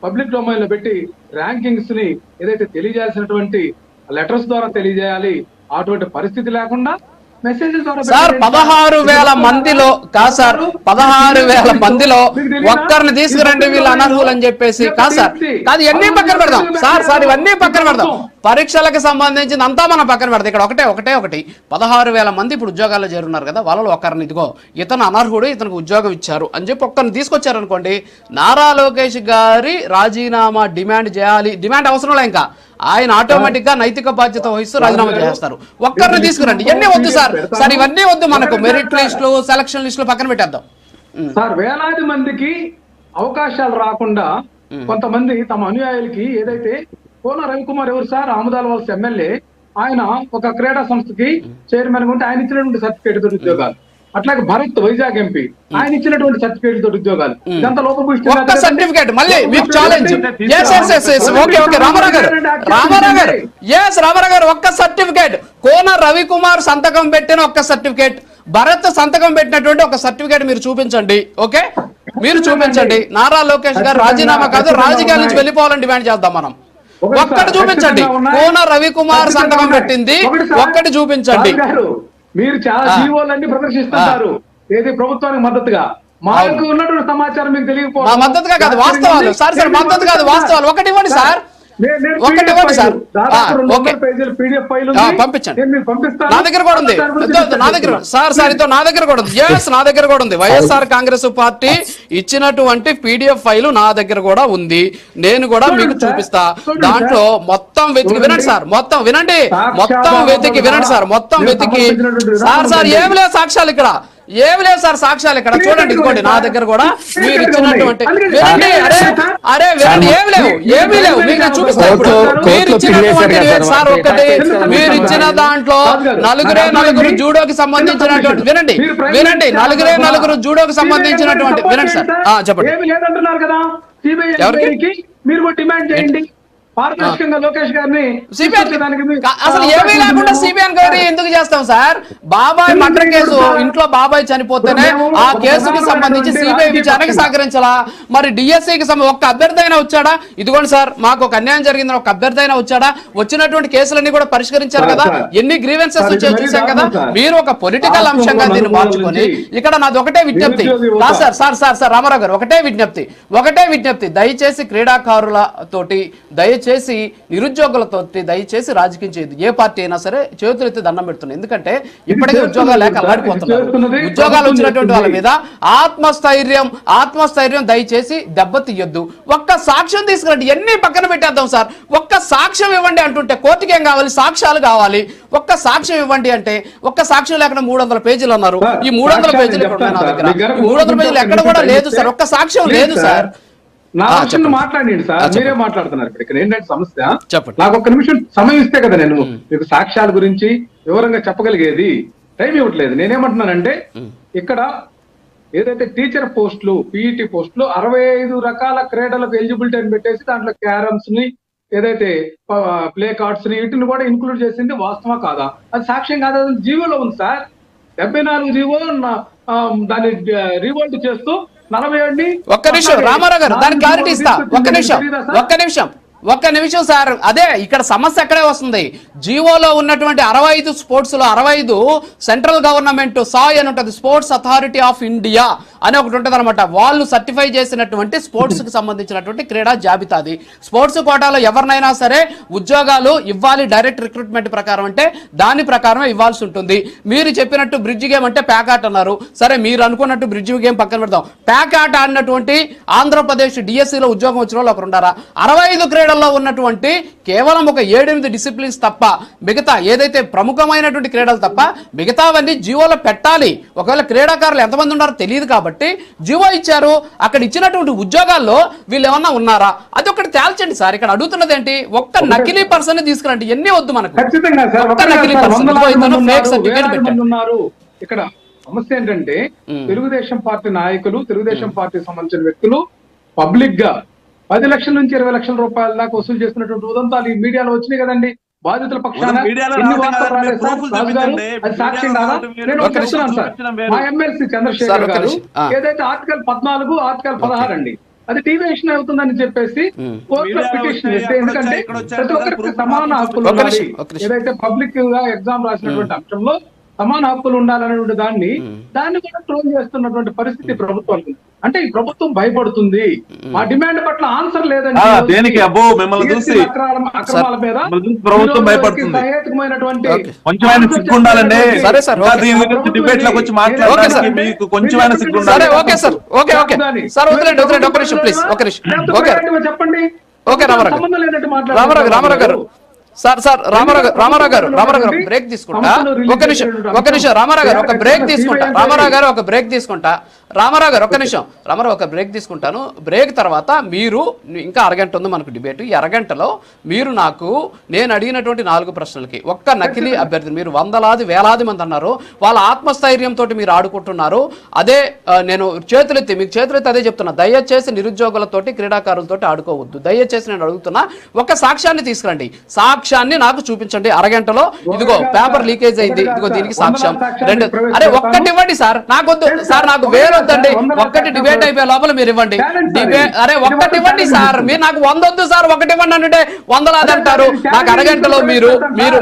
Public domain లో పెట్టి rankings ని ఏదైతే తెలియజేయాల్సినటువంటి లెటర్స్ ద్వారా తెలియజేయాలి, అటువంటి పరిస్థితి లేకుండా సార్ 16,000 మందిలో కాదు సార్, 16,000 మందిలో ఒక్కరిని తీసుకురండి వీళ్ళు అనర్హులు అని చెప్పేసి కాదు సార్. కాదు, ఇవన్నీ పక్కన పెడదాం సార్, ఇవన్నీ పక్కన పెడదాం. పరీక్షలకు సంబంధించింది అంతా మనం పక్కన పెడతాం. ఇక్కడ ఒకటి 16,000 మంది ఇప్పుడు ఉద్యోగాల్లో చేరున్నారు కదా, వాళ్ళలో ఒకరిని ఇదిగో ఇతను అనర్హుడు, ఇతనికి ఉద్యోగం ఇచ్చారు అని చెప్పి ఒక్కరిని తీసుకొచ్చారనుకోండి, నారా లోకేష్ గారి రాజీనామా డిమాండ్ చేయాలి, డిమాండ్ అవసరం లే, ఇంకా ఆయన ఆటోమేటిక్ గా నైతిక బాధ్యత వహిస్తూ రాజీనామా చేస్తారు. ఒక్కరిని తీసుకురండి, ఇవన్నీ వద్దు సార్. ఇవన్నీ వద్దు, మనకు మెరిట్ లిస్టులు సెలక్షన్ లిస్టులు పక్కన పెట్టేద్దాం సార్. వేలాది మందికి అవకాశాలు రాకుండా కొంతమంది తమ అనుయాయులకి, ఏదైతే కోన రవికుమార్ ఎవరు సార్, ఆముదాల వలస ఎమ్మెల్యే, ఆయన ఒక క్రీడా సంస్థకి చైర్మన్ ఉంటే ఆయన ఇచ్చినటువంటి సర్టిఫికేట్ తోటి ఉద్యోగాలు. అట్లాగే భరత్ వైజాగ్ ఎంపీ, ఆయన ఇచ్చినటువంటి సర్టిఫికేట్ తోటి ఉద్యోగాలు. ఇదంతా లోపభూయిష్టం. సర్టిఫికేట్ మళ్ళీ మీకు ఛాలెంజ్. రామారావు గారు ఒక్క సర్టిఫికేట్, కోన రవికుమార్ సంతకం పెట్టిన ఒక్క సర్టిఫికేట్, భరత్ సంతకం పెట్టినటువంటి ఒక సర్టిఫికేట్ మీరు చూపించండి. ఓకే, మీరు చూపించండి. నారా లోకేష్ గారు రాజీనామా కాదు, రాజకీయాల నుంచి వెళ్ళిపోవాలని డిమాండ్ చేద్దాం మనం. ఒక్కటి చూపించండి, కోన రవికుమార్ సంతకం పెట్టింది ఒక్కటి చూపించండి. మీరు చాలా జీవోలన్నీ ప్రదర్శిస్తుంటారు ఏది ప్రభుత్వానికి మద్దతుగా, మాకు ఉన్నటువంటి సమాచారం మీకు తెలియకపోవడం మద్దతుగా కాదు, వాస్తవాలు సార్. మద్దతు కాదు, వాస్తవాలు. ఒకటి ఇవ్వండి సార్, ఒకటి ఇవ్వండి సార్. పంపించండి, నా దగ్గర కూడా ఉంది. నా దగ్గర నా దగ్గర కూడా ఉంది. నా దగ్గర కూడా ఉంది. వైఎస్ఆర్ కాంగ్రెస్ పార్టీ ఇచ్చినటువంటి PDF ఫైలు నా దగ్గర కూడా ఉంది. నేను కూడా మీకు చూపిస్తా. దాంట్లో మొత్తం వెతికి వినండి సార్, మొత్తం వినండి, మొత్తం వెతికి వినండి సార్, మొత్తం వెతికి సార్ ఏం లేదు సాక్ష్యాలు ఇక్కడ, ఏమి లేవు సార్ సాక్ష్యాలు ఇక్కడ చూడండి. ఇదిగోండి నా దగ్గర కూడా మీరు ఇచ్చినటువంటి వినండి. అరే వినండి, ఏమీ లేవు మీకు చూపిస్తాను ఇప్పుడు. మీరు ఇచ్చినటువంటి సార్ ఒక్కటి, మీరు ఇచ్చిన దాంట్లో నలుగురు జూడోకి సంబంధించినటువంటి వినండి నలుగురు జూడోకి సంబంధించినటువంటి వినండి సార్. చెప్పండి, ఎవరికి మీరు డిమాండ్ చేయండి లోకేష్ గారిని అసలు ఏమీ లేకుండా సిబిఐ ఎంక్వైరీ ఎందుకు చేస్తాం సార్? బాబాయ్ మర్డర్ కేసు, ఇంట్లో బాబాయ్ చనిపోతేనే ఆ కేసుకి సంబంధించి సిబిఐ విచారణకి సహకరించాలా? మరి డిఎస్సికి ఒక్క అభ్యర్థి అయినా వచ్చాడా? ఇదిగోండి సార్, మాకు ఒక అన్యాయం జరిగిందని ఒక అభ్యర్థి అయినా వచ్చాడా? వచ్చినటువంటి కేసులన్నీ కూడా పరిష్కరించారు కదా, ఎన్ని గ్రీవెన్సెస్ వచ్చాయో చూసాం కదా. మీరు ఒక పొలిటికల్ అంశంగా దీన్ని మార్చుకొని ఇక్కడ నాది ఒకటే విజ్ఞప్తి సార్ రామారావు గారు, ఒకటే విజ్ఞప్తి, దయచేసి క్రీడాకారులతోటి, దయచేసి నిరుద్యోగులతో దయచేసి రాజకీయం చేయదు. ఏ పార్టీ అయినా సరే చేతులెత్తి దండం పెడుతున్నాయి. ఎందుకంటే ఇప్పటికే ఉద్యోగాలు లేక అల్లాడిపోతున్నారు. ఉద్యోగాలు వచ్చినటువంటి వాళ్ళ మీద ఆత్మస్థైర్యం దయచేసి దెబ్బతీయొద్దు. ఒక్క సాక్ష్యం తీసుకురండి, ఎన్ని పక్కన పెట్టేద్దాం సార్. ఒక్క సాక్ష్యం ఇవ్వండి అంటుంటే కోర్టుకి ఏం కావాలి? సాక్ష్యాలు కావాలి. ఒక్క సాక్ష్యం ఇవ్వండి అంటే ఒక్క సాక్ష్యం లేకుండా 300 పేజీలు అన్నారు. ఈ 300 పేజీలు ఇక్కడ నా దగ్గర, 300 పేజీలు ఎక్కడ కూడా లేదు సార్, ఒక్క సాక్ష్యం లేదు సార్. నా విషయం మాట్లాడండి సార్, మీరే మాట్లాడుతున్నారు. ఇక్కడ ఏంటంటే సమస్య, నాకు ఒక్క నిమిషం సమయం ఇస్తే కదా నేను మీకు సాక్ష్యాల గురించి వివరంగా చెప్పగలిగేది. టైం ఇవ్వట్లేదు. నేనేమంటున్నానంటే, ఇక్కడ ఏదైతే టీచర్ పోస్టులు, PET పోస్టులు 65 రకాల క్రీడలకు ఎలిజిబిలిటీ అని పెట్టేసి దాంట్లో క్యారమ్స్ ని, ఏదైతే ప్లే కార్డ్స్ ని, వీటిని కూడా ఇంక్లూడ్ చేసింది వాస్తవా కాదా? అది సాక్ష్యం కాదా? జీవోలో ఉంది సార్. 74 జీవో దాన్ని రీవోల్ట్ చేస్తూ 47. ఒక్క నిమిషం రామారావు గారు, దానికి క్లారిటీ ఇస్తా. ఒక్క నిమిషం సార్. అదే ఇక్కడ సమస్య ఎక్కడే వస్తుంది. జీవోలో ఉన్నటువంటి 65 స్పోర్ట్స్ లో 65 సెంట్రల్ గవర్నమెంట్ సాయ్ అని ఉంటుంది, స్పోర్ట్స్ అథారిటీ ఆఫ్ ఇండియా అని ఒకటి ఉంటుంది అనమాట. వాళ్ళు సర్టిఫై చేసినటువంటి స్పోర్ట్స్ కి సంబంధించినటువంటి క్రీడా జాబితాది. స్పోర్ట్స్ కోటాలో ఎవరినైనా సరే ఉద్యోగాలు ఇవ్వాలి డైరెక్ట్ రిక్రూట్మెంట్ ప్రకారం అంటే దాని ప్రకారమే ఇవ్వాల్సి ఉంటుంది. మీరు చెప్పినట్టు బ్రిడ్జ్ గేమ్ అంటే ప్యాక్ ఆట అన్నారు. సరే, మీరు అనుకున్నట్టు బ్రిడ్జ్ గేమ్ పక్కన పెడతాం. ప్యాక్ ఆట ఆడినటువంటి ఆంధ్రప్రదేశ్ డిఎస్సిలో ఉద్యోగం వచ్చిన వాళ్ళు ఒకరు ఉండారా? 65 క్రీడల్లో ఉన్నటువంటి కేవలం ఒక 7-8 డిసిప్లిన్స్ తప్ప మిగతా ఏదైతే ప్రముఖమైనటువంటి క్రీడలు తప్ప మిగతావన్నీ జీవోలో పెట్టాలి. ఒకవేళ క్రీడాకారులు ఎంతమంది ఉన్నారో తెలియదు కాబట్టి జీవో ఇచ్చారు. అక్కడ ఇచ్చినటువంటి ఉద్యోగాల్లో వీళ్ళు ఏమన్నా ఉన్నారా? అది ఒకటి తేల్చండి సార్. ఇక్కడ అడుగుతున్నది ఏంటి? ఒక్క నకిలీ పర్సన్ తీసుకురండి, ఎన్ని వద్దు మనకు. ఇక్కడ సమస్య ఏంటంటే, తెలుగుదేశం పార్టీ నాయకులు, తెలుగుదేశం పార్టీ సంబంధించిన వ్యక్తులు పబ్లిక్ గా 10 లక్షల నుంచి 20 లక్షల రూపాయల దాకా వసూలు చేస్తున్నటువంటి ఉదంతాలు ఈ మీడియాలో వచ్చినాయి కదండి. బాధితుల పక్షాన అది సాక్ష్యం కాదా? నేను ఒక చెప్తున్నాను సార్. మా ఎమ్మెల్సీ చంద్రశేఖర్ గారు ఏదైతే ఆర్టికల్ 14, ఆర్టికల్ 16 అండి, అది డీవియేషన్ అవుతుందని చెప్పేసి కోర్టులో పిటిషన్ వేస్తే, ఎందుకంటే ప్రతి ఒక్కరికి సమాన హక్కులు ఉండాలి. ఏదైతే పబ్లిక్ గా ఎగ్జామ్ రాసినటువంటి అంశంలో సమాన హక్కులు ఉండాలనేటువంటి దాన్ని కూడా ట్రోల్ చేస్తున్నటువంటి పరిస్థితి ప్రభుత్వం. అంటే ఈ ప్రభుత్వం భయపడుతుంది, మా డిమాండ్ పట్ల ఆన్సర్ లేదండి. దేనికి అబ్బో మిమ్మల్ని చూసి అక్రమాల మీద ప్రభుత్వం భయపడుతుంది. సహేతుకమైనటువంటి కొంచెమైనా సిగ్గు ఉండాలండి. సరే సార్, డిబేట్ లోకి వచ్చి మాట్లాడాలి, మీకు కొంచెమైనా సిగ్గు ఉండాలి. Okay sir, okay okay sir, వదిలేండి వదిలేండి, ఒక నిమిషం ప్లీజ్, ఒక నిమిషం. ఓకే చెప్పండి. ఓకే రామారావు గారు సార్ రామారావు గారు బ్రేక్ తీసుకుంటా, ఒక నిమిషం రామారావు గారు ఒక బ్రేక్ తీసుకుంటా, రామారావు గారు ఒక నిమిషం, ఒక బ్రేక్ తీసుకుంటాను. బ్రేక్ తర్వాత మీరు ఇంకా అరగంట ఉంది మనకు డిబేట్. ఈ అరగంటలో మీరు నాకు నేను అడిగినటువంటి 4 ప్రశ్నలకి ఒక్క నకిలీ అభ్యర్థి, మీరు వందలాది వేలాది మంది అన్నారు, వాళ్ళ ఆత్మస్థైర్యంతో మీరు ఆడుకుంటున్నారు. అదే నేను మీకు చేతులెత్తి అదే చెప్తున్నా, దయచేసి నిరుద్యోగులతోటి క్రీడాకారులతోటి ఆడుకోవద్దు. దయచేసి నేను అడుగుతున్నా, ఒక సాక్ష్యాన్ని తీసుకురండి, సాక్ష్యాన్ని నాకు చూపించండి అరగంటలో. ఇదిగో పేపర్ లీకేజ్ అయింది, ఇదిగో దీనికి సాక్ష్యం. అరే ఒక్కటి ఇవ్వండి సార్, నాకొద్దు సార్, నాకు వేరొద్దండి, ఒక్కటి డిబేట్ అయిపోయే లోపల మీరు ఇవ్వండి. అరే ఒక్కటి ఇవ్వండి సార్, మీరు నాకు 100 వద్దు సార్, ఒకటి ఇవ్వండి అంటే 100 అంటారు. నాకు అరగంటలో మీరు